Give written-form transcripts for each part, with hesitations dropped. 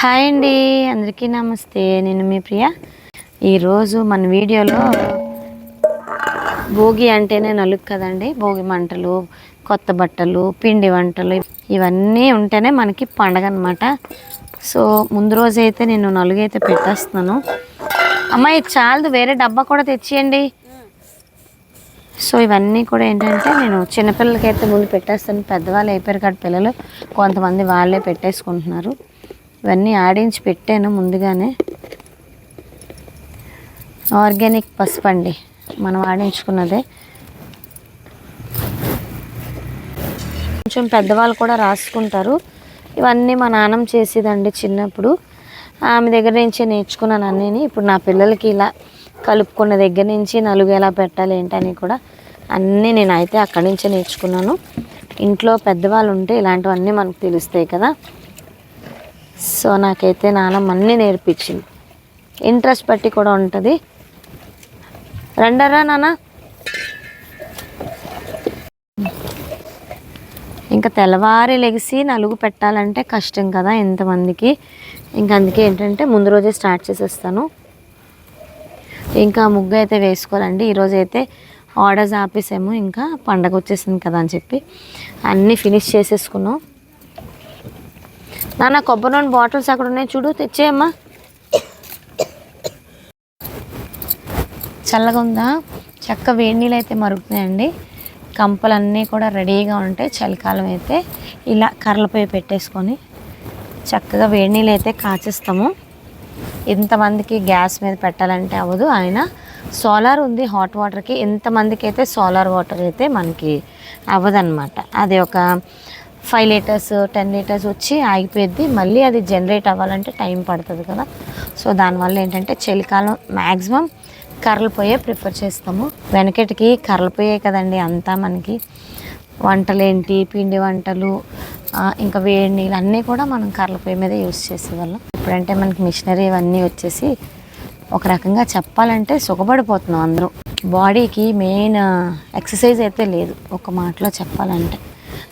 Hi అండి, అందరికీ నమస్తే. నేను మీ ప్రియ. ఈరోజు మన వీడియోలో భోగి అంటేనే నలుగు కదండి. భోగి మంటలు, కొత్త బట్టలు, పిండి వంటలు ఇవన్నీ ఉంటేనే మనకి పండగ అనమాట. సో ముందు రోజు అయితే నేను నలుగు అయితే పెట్టేస్తున్నాను. అమ్మాయి చాలదు, వేరే డబ్బా కూడా తెచ్చియండి. సో ఇవన్నీ కూడా ఏంటంటే నేను చిన్నపిల్లలకైతే ముందు పెట్టేస్తాను. పెద్దవాళ్ళు అయిపోయారు కదా పిల్లలు, కొంతమంది వాళ్ళే పెట్టేసుకుంటున్నారు. ఇవన్నీ ఆడించి పెట్టాను ముందుగానే. ఆర్గానిక్ పసుపు అండి, మనం ఆడించుకున్నదే. కొంచెం పెద్దవాళ్ళు కూడా రాసుకుంటారు. ఇవన్నీ మా నాన్నమ్మ చేసేదండి చిన్నప్పుడు. ఆమె దగ్గర నుంచే నేర్చుకున్నాను అన్నీని. ఇప్పుడు నా పిల్లలకి ఇలా కలుపుకున్న దగ్గర నుంచి నలుగు ఎలా పెట్టాలి ఏంటని కూడా అన్నీ నేనైతే అక్కడి నుంచే నేర్చుకున్నాను. ఇంట్లో పెద్దవాళ్ళు ఉంటే ఇలాంటివన్నీ మనకు తెలుస్తాయి కదా. సో నాకైతే నాన్నమ్మ అన్నీ నేర్పించింది. ఇంట్రెస్ట్ బట్టి కూడా ఉంటుంది. రండరా నాన్న. ఇంకా తెల్లవారి లెగిసి నలుగు పెట్టాలంటే కష్టం కదా ఎంతమందికి. ఇంకా అందుకే ఏంటంటే ముందు రోజే స్టార్ట్ చేసేస్తాను. ఇంకా ముగ్గు అయితే వేసుకోవాలండి. ఈరోజు అయితే ఆర్డర్స్ ఆపేసాము, ఇంకా పండగ వచ్చేసింది కదా అని చెప్పి అన్నీ ఫినిష్ చేసేసుకున్నాం. నాన్న కొబ్బరి నూనె బాటిల్స్ అక్కడ ఉన్నాయి చూడు, తెచ్చేయమ్మా. చల్లగా ఉందా? చక్క వేడి నీళ్ళు అయితే మరుగుతున్నాయండి. కంపలన్నీ కూడా రెడీగా ఉంటాయి. చలికాలం అయితే ఇలా కర్రలపై పెట్టేసుకొని చక్కగా వేడి నీళ్ళు అయితే కాచేస్తాము. ఇంతమందికి గ్యాస్ మీద పెట్టాలంటే అవ్వదు. ఆయన సోలార్ ఉంది హాట్ వాటర్కి. ఇంతమందికి అయితే సోలార్ వాటర్ అయితే మనకి అవ్వదన్నమాట. అది ఒక 5 లీటర్స్ 10 లీటర్స్ వచ్చి ఆగిపోద్ది. మళ్ళీ అది జనరేట్ అవ్వాలంటే టైం పడుతుంది కదా. సో దానివల్ల ఏంటంటే చలికాలం మ్యాక్సిమం కర్రల పొయ్యే ప్రిఫర్ చేస్తాము. వెనకటికి కర్రల పొయ్యే కదండి అంతా మనకి. వంటలేంటి, పిండి వంటలు, ఇంకా వేడి నీళ్ళు అన్నీ కూడా మనం కర్రల పొయ్యి మీద యూజ్ చేసేవాళ్ళం. ఇప్పుడంటే మనకి మిషనరీ ఇవన్నీ వచ్చేసి ఒక రకంగా చెప్పాలంటే సుఖపడిపోతున్నాం అందరూ. బాడీకి మెయిన్ ఎక్సర్సైజ్ అయితే లేదు ఒక మాటలో చెప్పాలంటే.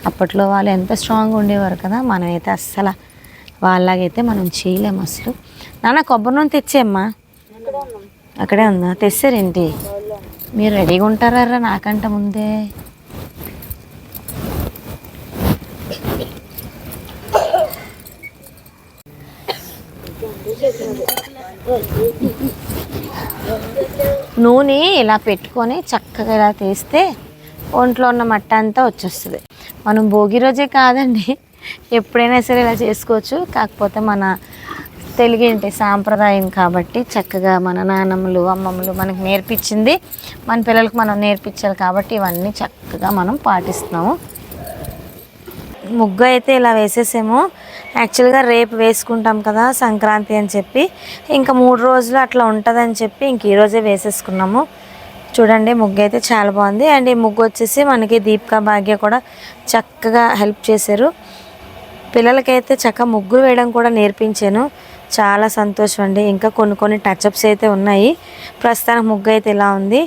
అప్పట్లో వాళ్ళు ఎంత స్ట్రాంగ్గా ఉండేవారు కదా, మనమైతే అస్సలు వాళ్ళలాగైతే మనం చేయలేము అసలు. నాన్న కొబ్బరి నూనె తెచ్చేమ్మా. అక్కడే ఉందా? తెచ్చారేంటి? మీరు రెడీగా ఉంటారా నాకంట ముందే? నూనె ఇలా పెట్టుకొని చక్కగా ఇలా తీస్తే ఒంట్లో ఉన్న మట్ట అంతా వచ్చేస్తుంది. మనం భోగి రోజే కాదండి, ఎప్పుడైనా సరే ఇలా చేసుకోవచ్చు. కాకపోతే మన తెలుగింటి సాంప్రదాయం కాబట్టి చక్కగా మన నాన్నమ్మలు అమ్మమ్మలు మనకు నేర్పించింది మన పిల్లలకు మనం నేర్పించాలి కాబట్టి ఇవన్నీ చక్కగా మనం పాటిస్తున్నాము. ముగ్గు అయితే ఇలా వేసేసాము. యాక్చువల్గా రేపు వేసుకుంటాం కదా సంక్రాంతి అని చెప్పి, ఇంకా 3 రోజులు అట్లా ఉంటుందని చెప్పి ఇంక ఈరోజే వేసేసుకున్నాము. చూడండి ముగ్గు అయితే చాలా బాగుంది. అండ్ ఈ ముగ్గు వచ్చేసి మనకి దీపికా భాగ్య కూడా చక్కగా హెల్ప్ చేశారు. పిల్లలకైతే చక్కగా ముగ్గులు వేయడం కూడా నేర్పించాను. చాలా సంతోషం అండి. ఇంకా కొన్ని టచ్అప్స్ అయితే ఉన్నాయి. ప్రస్తుతానికి ముగ్గు అయితే ఇలా ఉంది.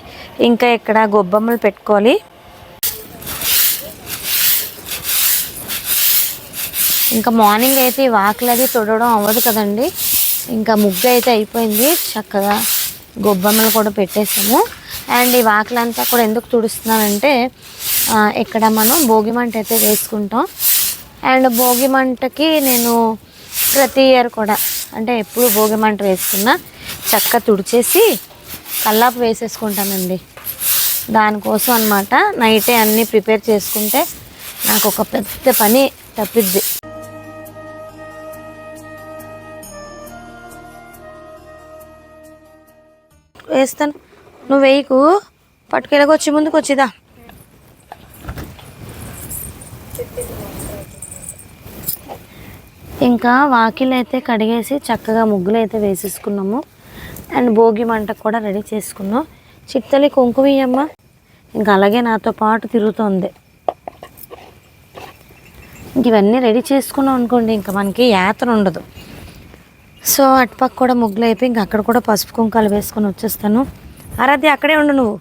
ఇంకా ఇక్కడ గొబ్బమ్మలు పెట్టుకోవాలి. ఇంకా మార్నింగ్ అయితే వాకిలి అది తుడవడం అవ్వదు కదండి. ఇంకా ముగ్గు అయితే అయిపోయింది. చక్కగా గొబ్బమ్మలు కూడా పెట్టేసాము. అండ్ ఈ వాకిలంతా కూడా ఎందుకు తుడుస్తున్నానంటే ఇక్కడ మనం భోగి మంట అయితే వేసుకుంటాం. అండ్ భోగి మంటకి నేను ప్రతి ఇయర్ కూడా అంటే ఎప్పుడు భోగి మంట వేసుకున్నా చక్కగా తుడిచేసి కల్లాపు వేసేసుకుంటానండి. దానికోసం అన్నమాట. నైటే అన్నీ ప్రిపేర్ చేసుకుంటే నాకు ఒక పెద్ద పని తప్పిద్ది. వేస్తాను, నువ్వు వేయకు. పట్టుకెళ్ళకొచ్చి ముందుకు వచ్చిదా. ఇంకా వాకిలు అయితే కడిగేసి చక్కగా ముగ్గులు అయితే వేసేసుకున్నాము. అండ్ భోగి మంటకు కూడా రెడీ చేసుకున్నాం. చిత్తలి కుంకుమయ్యమ్మ ఇంకా అలాగే నాతో పాటు తిరుగుతుంది. ఇంక ఇవన్నీ రెడీ చేసుకున్నాం అనుకోండి, ఇంకా మనకి యాత్ర ఉండదు. సో అటుపక్క కూడా ముగ్గులు అయిపోయి ఇంక అక్కడ కూడా పసుపు కుంకాలు వేసుకొని వచ్చేస్తాను. ఆరాధ్య అక్కడే ఉండు నువ్వు.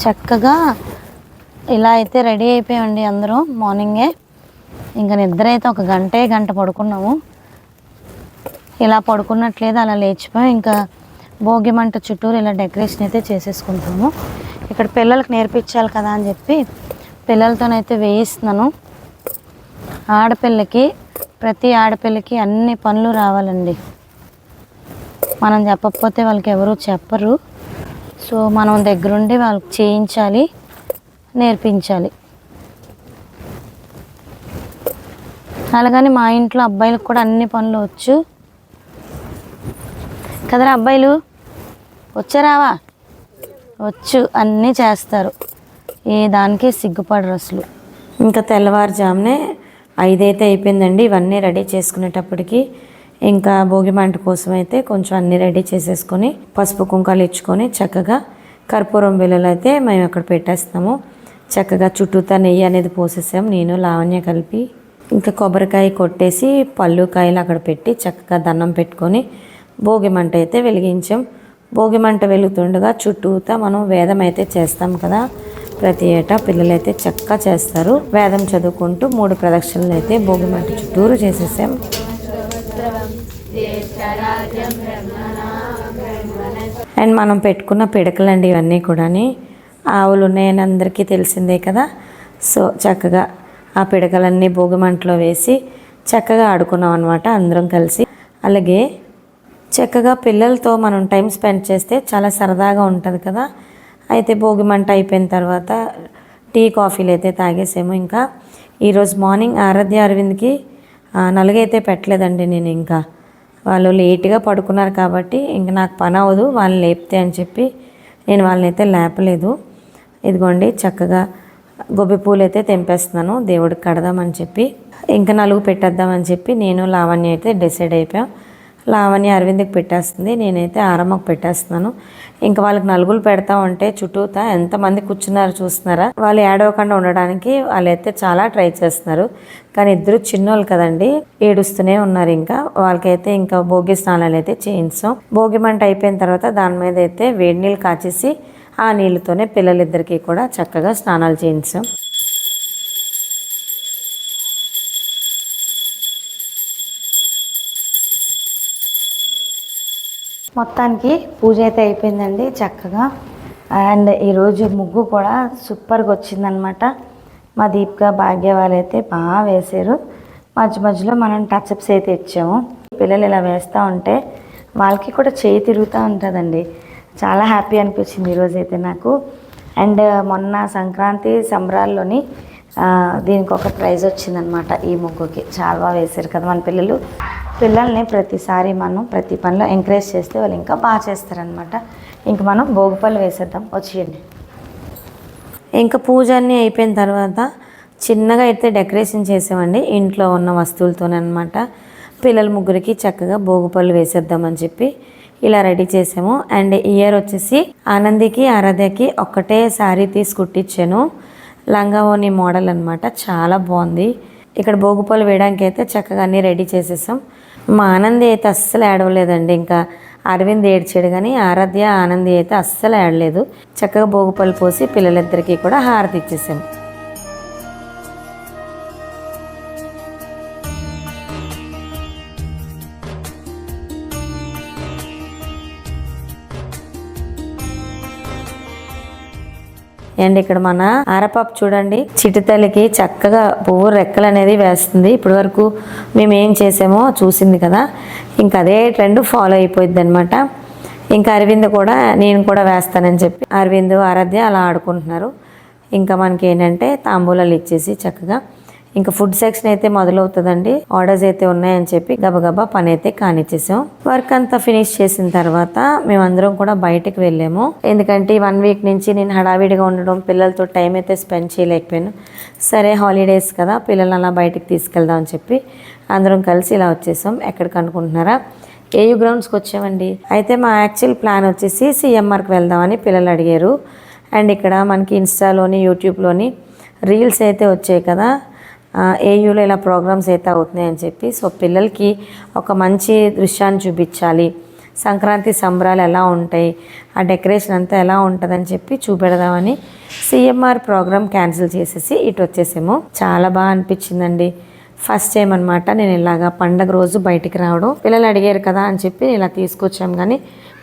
చక్కగా ఇలా అయితే రెడీ అయిపోయామండి అందరూ మార్నింగే. ఇంకా నిద్ర అయితే ఒక గంట పడుకున్నాము. ఇలా పడుకున్నట్లేదు అలా లేచిపోయి ఇంకా భోగి మంట చుట్టూరు ఇలా డెకరేషన్ అయితే చేసేసుకుంటాము. ఇక్కడ పిల్లలకు నేర్పించాలి కదా అని చెప్పి పిల్లలతోనైతే వేయిస్తున్నాను. ప్రతి ఆడపిల్లకి అన్ని పనులు రావాలండి. మనం చెప్పకపోతే వాళ్ళకి ఎవరు చెప్పరు. సో మనం దగ్గరుండి వాళ్ళకి చేయించాలి, నేర్పించాలి. అలాగని మా ఇంట్లో అబ్బాయిలకు కూడా అన్ని పనులు వచ్చు కదరా. అబ్బాయిలు వచ్చారావా? వచ్చు, అన్నీ చేస్తారు. ఏ దానికి సిగ్గుపడరు అసలు. ఇంకా తెల్లవారుజామునే 5 అయితే అయిపోయిందండి. ఇవన్నీ రెడీ చేసుకునేటప్పటికి ఇంకా భోగి మంట కోసం అయితే కొంచెం అన్నీ రెడీ చేసేసుకొని పసుపు కుంకాలు ఇచ్చుకొని చక్కగా కర్పూరం బిళ్ళలు అయితే మేము అక్కడ పెట్టేస్తాము. చక్కగా చుట్టూతా నెయ్యి అనేది పోసేసాం, నేను లావణ్య కలిపి. ఇంకా కొబ్బరికాయ కొట్టేసి పళ్ళు కాయలు అక్కడ పెట్టి చక్కగా దండం పెట్టుకొని భోగి మంట అయితే వెలిగించాం. భోగి మంట వెలుగుతుండగా చుట్టూతా మనం వేదం అయితే చేస్తాం కదా. ప్రతి ఏటా పిల్లలైతే చక్కగా చేస్తారు. వేదం చదువుకుంటూ 3 ప్రదక్షిణలు అయితే భోగి మంట చుట్టూరు చేసేసాం. అండ్ మనం పెట్టుకున్న పిడకలండి ఇవన్నీ కూడా. ఆవులు ఉన్నాయని అందరికీ తెలిసిందే కదా. సో చక్కగా ఆ పిడకలన్నీ భోగి మంటలో వేసి చక్కగా ఆడుకున్నాం అనమాట అందరం కలిసి. అలాగే చక్కగా పిల్లలతో మనం టైం స్పెండ్ చేస్తే చాలా సరదాగా ఉంటుంది కదా. అయితే భోగి మంట అయిపోయిన తర్వాత టీ కాఫీలు అయితే తాగేసాము. ఇంకా ఈరోజు మార్నింగ్ ఆరాధ్య అరవింద్కి నలుగైతే పెట్టలేదండి నేను. ఇంకా వాళ్ళు లేట్గా పడుకున్నారు కాబట్టి ఇంకా నాకు పని అవ్వదు వాళ్ళని లేపితే అని చెప్పి నేను వాళ్ళని అయితే లేపలేదు. ఇదిగోండి చక్కగా గొబ్బి పూలు అయితే తెంపేస్తున్నాను దేవుడికి కడదామని చెప్పి. ఇంకా నలుగు పెట్టేద్దామని చెప్పి నేను లావణ్య అయితే డిసైడ్ అయిపోయాం. లావణ్య అరవింద్కి పెట్టేస్తుంది, నేనైతే ఆరమ్మకు పెట్టేస్తున్నాను. ఇంకా వాళ్ళకి నలుగులు పెడతా ఉంటే చుట్టూతా ఎంతమంది కూర్చున్నారు చూస్తున్నారా. వాళ్ళు ఏడవకుండా ఉండడానికి వాళ్ళైతే చాలా ట్రై చేస్తున్నారు. కానీ ఇద్దరు చిన్నోళ్ళు కదండి, ఏడుస్తూనే ఉన్నారు. ఇంకా వాళ్ళకైతే ఇంకా భోగి స్నానాలు అయితే చేయించాం. భోగి మంట అయిపోయిన తర్వాత దాని మీద అయితే వేడి నీళ్ళు కాచేసి ఆ నీళ్ళతోనే పిల్లలిద్దరికీ కూడా చక్కగా స్నానాలు చేయించాం. మొత్తానికి పూజ అయితే అయిపోయిందండి చక్కగా. అండ్ ఈరోజు ముగ్గు కూడా సూపర్గా వచ్చిందనమాట. మా దీపిక భాగ్య వాళ్ళైతే బాగా వేశారు. మధ్యలో మనం టచ్అప్స్ అయితే ఇచ్చాము. పిల్లలు ఇలా వేస్తూ ఉంటే వాళ్ళకి కూడా చేయి తిరుగుతూ ఉంటుందండి. చాలా హ్యాపీ అనిపించింది ఈరోజైతే నాకు. అండ్ మొన్న సంక్రాంతి సంబరాల్లోని దీనికి ఒక ప్రైజ్ వచ్చిందనమాట. ఈ ముగ్గుకి చాలా బాగా వేశారు కదా మన పిల్లల్ని ప్రతిసారి మనం ప్రతి పనిలో ఎంకరేజ్ చేస్తే వాళ్ళు ఇంకా బాగా చేస్తారనమాట. ఇంక మనం భోగిపళ్ళు వేసేద్దాం, వచ్చేయండి. ఇంకా పూజ అన్నీ అయిపోయిన తర్వాత చిన్నగా అయితే డెకరేషన్ చేసామండి ఇంట్లో ఉన్న వస్తువులతోనే అనమాట. పిల్లల ముగ్గురికి చక్కగా భోగిపళ్ళు వేసేద్దామని చెప్పి ఇలా రెడీ చేసాము. అండ్ ఇయర్ వచ్చేసి ఆనందికి ఆరాధ్యకి ఒక్కటే శారీ తీసి కుట్టించాను, లంగా ఓని మోడల్ అనమాట. చాలా బాగుంది. ఇక్కడ భోగిపళ్ళు వేయడానికి అయితే చక్కగా అన్నీ రెడీ చేసేసాం. మా ఆనంది అయితే అస్సలు ఏడవలేదండి. ఇంకా అరవింద్ ఏడ్చాడు కానీ ఆరాధ్య ఆనంది అయితే అస్సలు ఏడలేదు. చక్కగా భోగిపళ్ళు పోసి పిల్లలిద్దరికీ కూడా హారతి ఇచ్చేసాం. అండ్ ఇక్కడ మన ఆరపాప చూడండి చిటితల్లికి చక్కగా పువ్వు రెక్కలు అనేది వేస్తుంది. ఇప్పటి వరకు మేము ఏం చేసామో చూసింది కదా, ఇంకా అదే ట్రెండ్ ఫాలో అయిపోయింది అనమాట. ఇంకా అరవింద్ కూడా నేను కూడా వేస్తానని చెప్పి అరవింద్ ఆరాధ్య అలా ఆడుకుంటున్నారు. ఇంకా మనకి ఏంటంటే తాంబూలాలు ఇచ్చేసి చక్కగా ఇంకా ఫుడ్ సెక్షన్ అయితే మొదలవుతుందండి. ఆర్డర్స్ అయితే ఉన్నాయని చెప్పి గబగబా పని అయితే కానిచ్చేసాం. వర్క్ అంతా ఫినిష్ చేసిన తర్వాత మేమందరం కూడా బయటకు వెళ్ళాము. ఎందుకంటే 1 వీక్ నుంచి నేను హడావిడిగా ఉండడం, పిల్లలతో టైం అయితే స్పెండ్ చేయలేకపోయాను. సరే హాలిడేస్ కదా, పిల్లలు అలా బయటకు తీసుకెళ్దాం అని చెప్పి అందరం కలిసి ఇలా వచ్చేసాం. ఎక్కడికి అనుకుంటున్నారా, ఏయూ గ్రౌండ్స్కి వచ్చామండి. అయితే మా యాక్చువల్ ప్లాన్ వచ్చేసి సిఎంఆర్కి వెళ్దామని పిల్లలు అడిగారు. అండ్ ఇక్కడ మనకి ఇన్స్టాలోని యూట్యూబ్లోని రీల్స్ అయితే వచ్చాయి కదా, ఏయూలో ఇలా ప్రోగ్రామ్స్ అయితే అవుతున్నాయని చెప్పి. సో పిల్లలకి ఒక మంచి దృశ్యాన్ని చూపించాలి, సంక్రాంతి సంబరాలు ఎలా ఉంటాయి, ఆ డెకరేషన్ అంతా ఎలా ఉంటుందని చెప్పి చూపెడదామని సిఎంఆర్ ప్రోగ్రామ్ క్యాన్సిల్ చేసేసి ఇటు వచ్చేసాము. చాలా బాగా అనిపించిందండి. ఫస్ట్ టైం అనమాట నేను ఇలాగా పండగ రోజు బయటికి రావడం. పిల్లలు అడిగారు కదా అని చెప్పి ఇలా తీసుకొచ్చాం. కానీ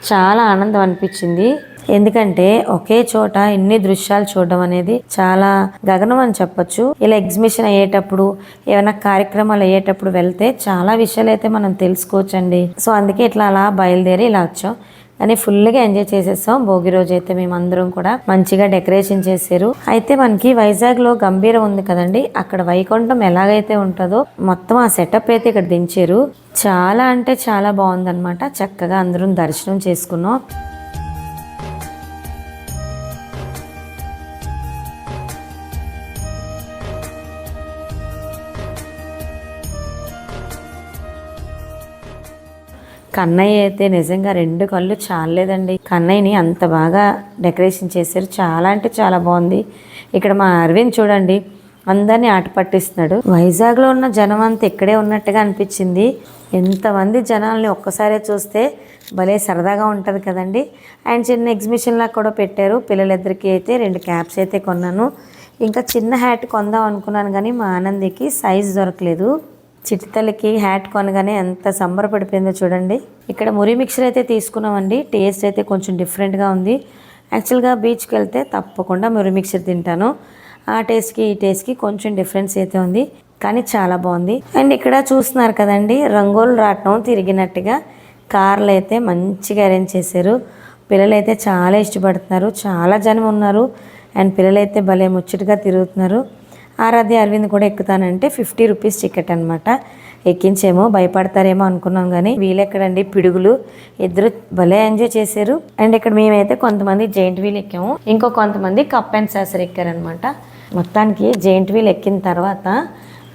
చాలా ఆనందం అనిపించింది. ఎందుకంటే ఒకే చోట ఇన్ని దృశ్యాలు చూడడం అనేది చాలా గగనం అని చెప్పొచ్చు. ఇలా ఎగ్జిబిషన్ అయ్యేటప్పుడు, ఏమైనా కార్యక్రమాలు అయ్యేటప్పుడు వెళ్తే చాలా విషయాలు అయితే మనం తెలుసుకోవచ్చండి. సో అందుకే ఇట్లా అలా బయలుదేరి ఇలా వచ్చాం. కానీ ఫుల్గా ఎంజాయ్ చేసేసాం. భోగి రోజు అయితే మేమందరం కూడా మంచిగా డెకరేషన్ చేశారు. అయితే మనకి వైజాగ్లో గంభీరం ఉంది కదండి, అక్కడ వైకుంఠం ఎలాగైతే ఉంటుందో మొత్తం ఆ సెటప్ అయితే ఇక్కడ దించారు. చాలా అంటే చాలా బాగుందన్నమాట. చక్కగా అందరం దర్శనం చేసుకున్నాం. కన్నయ్య అయితే నిజంగా 2 కళ్ళు చాలేదండి. కన్నయ్యని అంత బాగా డెకరేషన్ చేశారు. చాలా అంటే చాలా బాగుంది. ఇక్కడ మా అరవింద్ చూడండి అందరినీ ఆట పట్టిస్తున్నాడు. వైజాగ్లో ఉన్న జనం అంతా ఇక్కడే ఉన్నట్టుగా అనిపించింది. ఎంతమంది జనాల్ని ఒక్కసారే చూస్తే భలే సరదాగా ఉంటుంది కదండి. అండ్ చిన్న ఎగ్జిబిషన్ లాగా కూడా పెట్టారు. పిల్లలిద్దరికి అయితే 2 క్యాప్స్ అయితే కొన్నాను. ఇంకా చిన్న హ్యాట్ కొందాం అనుకున్నాను కానీ మా ఆనందికి సైజ్ దొరకలేదు. చిటితల్లికి హ్యాట్ కొనగానే ఎంత సంబరపడిపోయిందో చూడండి. ఇక్కడ మురి మిక్చర్ అయితే తీసుకున్నామండి. టేస్ట్ అయితే కొంచెం డిఫరెంట్గా ఉంది. యాక్చువల్గా బీచ్కి వెళ్తే తప్పకుండా మురి మిక్చర్ తింటాను. ఆ టేస్ట్కి ఈ టేస్ట్కి కొంచెం డిఫరెన్స్ అయితే ఉంది, కానీ చాలా బాగుంది. అండ్ ఇక్కడ చూస్తున్నారు కదండి, రంగోలు రాట్నం తిరిగినట్టుగా కార్లు అయితే మంచిగా అరేంజ్ చేశారు. పిల్లలైతే చాలా ఇష్టపడుతున్నారు. చాలా జనం ఉన్నారు. అండ్ పిల్లలైతే భలే ముచ్చటగా తిరుగుతున్నారు. ఆరాధ్య అరవింద్ కూడా ఎక్కుతానంటే 50 రూపీస్ టికెట్ అనమాట. ఎక్కించేమో భయపడతారేమో అనుకున్నాం కానీ వీళ్ళెక్కడండి పిడుగులు. ఇద్దరు భలే ఎంజాయ్ చేశారు. అండ్ ఇక్కడ మేమైతే కొంతమంది జైంట్ వీల్ ఎక్కాము, ఇంకో కొంతమంది కప్ అండ్ సాసర్ ఎక్కారనమాట. మొత్తానికి జైంట్ వీల్ ఎక్కిన తర్వాత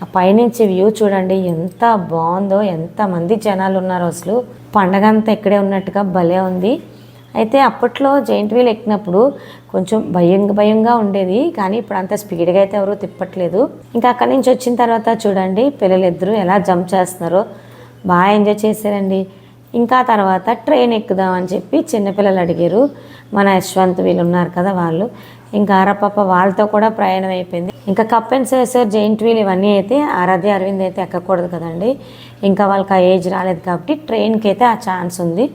ఆ పైనుంచి వ్యూ చూడండి ఎంత బాగుందో, ఎంతమంది జనాలు ఉన్నారో. అసలు పండగ అంతా ఇక్కడే ఉన్నట్టుగా భలే ఉంది. అయితే అప్పట్లో జైంట్ వీల్ ఎక్కినప్పుడు కొంచెం భయంగా ఉండేది, కానీ ఇప్పుడు అంత స్పీడ్గా అయితే ఎవరు తిప్పట్లేదు. ఇంకా అక్కడి నుంచి వచ్చిన తర్వాత చూడండి పిల్లలిద్దరూ ఎలా జంప్ చేస్తున్నారో, బాగా ఎంజాయ్ చేశారండి. ఇంకా తర్వాత ట్రైన్ ఎక్కుదామని చెప్పి చిన్నపిల్లలు అడిగారు. మన యశ్వంత్ వీళ్ళు ఉన్నారు కదా వాళ్ళు, ఇంకా ఆరపాప వాళ్ళతో కూడా ప్రయాణం అయిపోయింది. ఇంకా cup and saucer giant wheel ఇవన్నీ అయితే ఆరాధ్య అరవింద్ అయితే ఎక్కకూడదు కదండి. ఇంకా వాళ్ళకి ఆ ఏజ్ రాలేదు కాబట్టి ట్రైన్కి అయితే ఆ ఛాన్స్ ఉంది.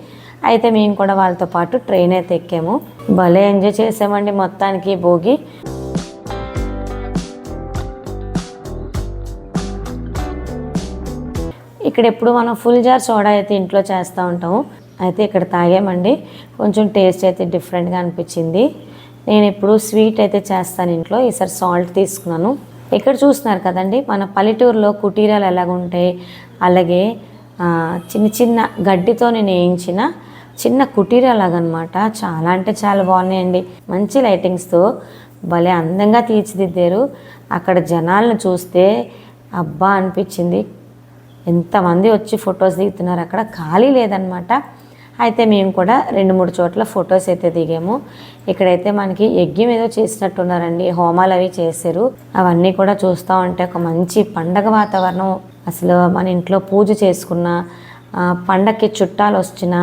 అయితే మేము కూడా వాళ్ళతో పాటు ట్రైన్ అయితే ఎక్కాము. భలే ఎంజాయ్ చేసామండి మొత్తానికి భోగి. ఇక్కడ ఎప్పుడు మనం ఫుల్ జార్ సోడా అయితే ఇంట్లో చేస్తూ ఉంటాము. అయితే ఇక్కడ తాగామండి. కొంచెం టేస్ట్ అయితే డిఫరెంట్గా అనిపించింది. నేను ఇప్పుడు స్వీట్ అయితే చేస్తాను ఇంట్లో. ఈసారి సాల్ట్ తీసుకున్నాను. ఇక్కడ చూస్తున్నారు కదండి మన పల్లెటూరులో కుటీరాలు ఎలాగుంటాయి, అలాగే చిన్న చిన్న గడ్డితో నేను వేయించిన చిన్న కుటీరాలాగనమాట. చాలా అంటే చాలా బాగున్నాయండి. మంచి లైటింగ్స్తో భలే అందంగా తీర్చిదిద్దారు. అక్కడ జనాలను చూస్తే అబ్బా అనిపించింది. ఎంతమంది వచ్చి ఫొటోస్ దిగుతున్నారు, అక్కడ ఖాళీ లేదనమాట. అయితే మేము కూడా 2-3 చోట్ల ఫొటోస్ అయితే దిగాము. ఇక్కడైతే మనకి యజ్ఞం ఏదో చేసినట్టున్నారండి, హోమాలు అవి చేశారు. అవన్నీ కూడా చూస్తూ ఉంటే ఒక మంచి పండగ వాతావరణం. అసలు మన ఇంట్లో పూజ చేసుకున్న, పండగకి చుట్టాలు వచ్చినా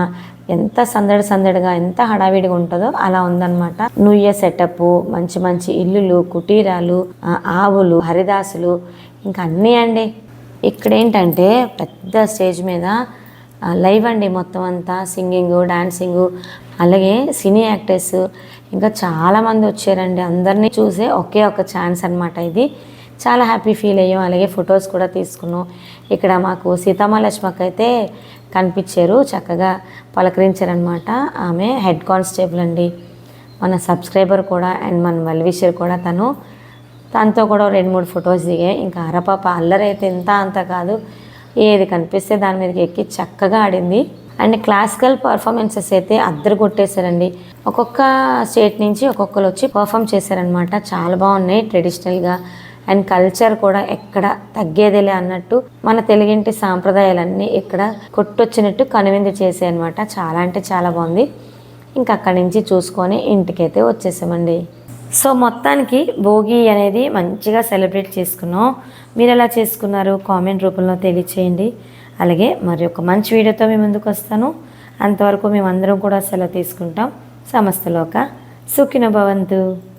ఎంత సందడిగా ఎంత హడావిడిగా ఉంటుందో అలా ఉందన్నమాట. న్యూ ఇయర్ సెటప్, మంచి మంచి ఇల్లులు, కుటీరాలు, ఆవులు, హరిదాసులు, ఇంకా అన్నీ అండి. ఇక్కడ ఏంటంటే పెద్ద స్టేజ్ మీద లైవ్ అండి మొత్తం అంతా, సింగింగు, డాన్సింగు, అలాగే సినీ యాక్టర్స్ ఇంకా చాలామంది వచ్చారండి. అందరినీ చూసే ఒకే ఒక ఛాన్స్ అనమాట ఇది. చాలా హ్యాపీ ఫీల్ అయ్యాం. అలాగే ఫొటోస్ కూడా తీసుకున్నాం. ఇక్కడ మాకు సీతమ్మ అయితే కనిపించారు, చక్కగా పలకరించారనమాట. ఆమె హెడ్ కానిస్టేబుల్ అండి, మన సబ్స్క్రైబర్ కూడా అండ్ మన వెల్విషర్ కూడా. తనతో కూడా 2-3 ఫొటోస్ దిగాయి. ఇంకా అరపాప అల్లరి అయితే ఇంత అంత కాదు, ఏది కనిపిస్తే దాని మీదకి ఎక్కి చక్కగా ఆడింది. అండ్ క్లాసికల్ పర్ఫార్మెన్సెస్ అయితే అద్దరు కొట్టేశారండి. ఒక్కొక్క స్టేట్ నుంచి ఒక్కొక్కరు వచ్చి పర్ఫామ్ చేశారనమాట. చాలా బాగున్నాయి ట్రెడిషనల్గా. అండ్ కల్చర్ కూడా ఎక్కడ తగ్గేదేలే అన్నట్టు మన తెలుగింటి సాంప్రదాయాలన్నీ ఇక్కడ కొట్టొచ్చినట్టు కనువిందు చేసాయి అనమాట. చాలా అంటే చాలా బాగుంది. ఇంకా అక్కడి నుంచి చూసుకొని ఇంటికైతే వచ్చేసామండి. సో మొత్తానికి భోగి అనేది మంచిగా సెలబ్రేట్ చేసుకున్నాం. మీరు ఎలా చేసుకున్నారు కామెంట్ రూపంలో తెలియచేయండి. అలాగే మరి ఒక మంచి వీడియోతో మీ ముందుకు వస్తాను. అంతవరకు మేమందరం కూడా సెలవు తీసుకుంటాం. సమస్తలోక సుఖినో భవంతు.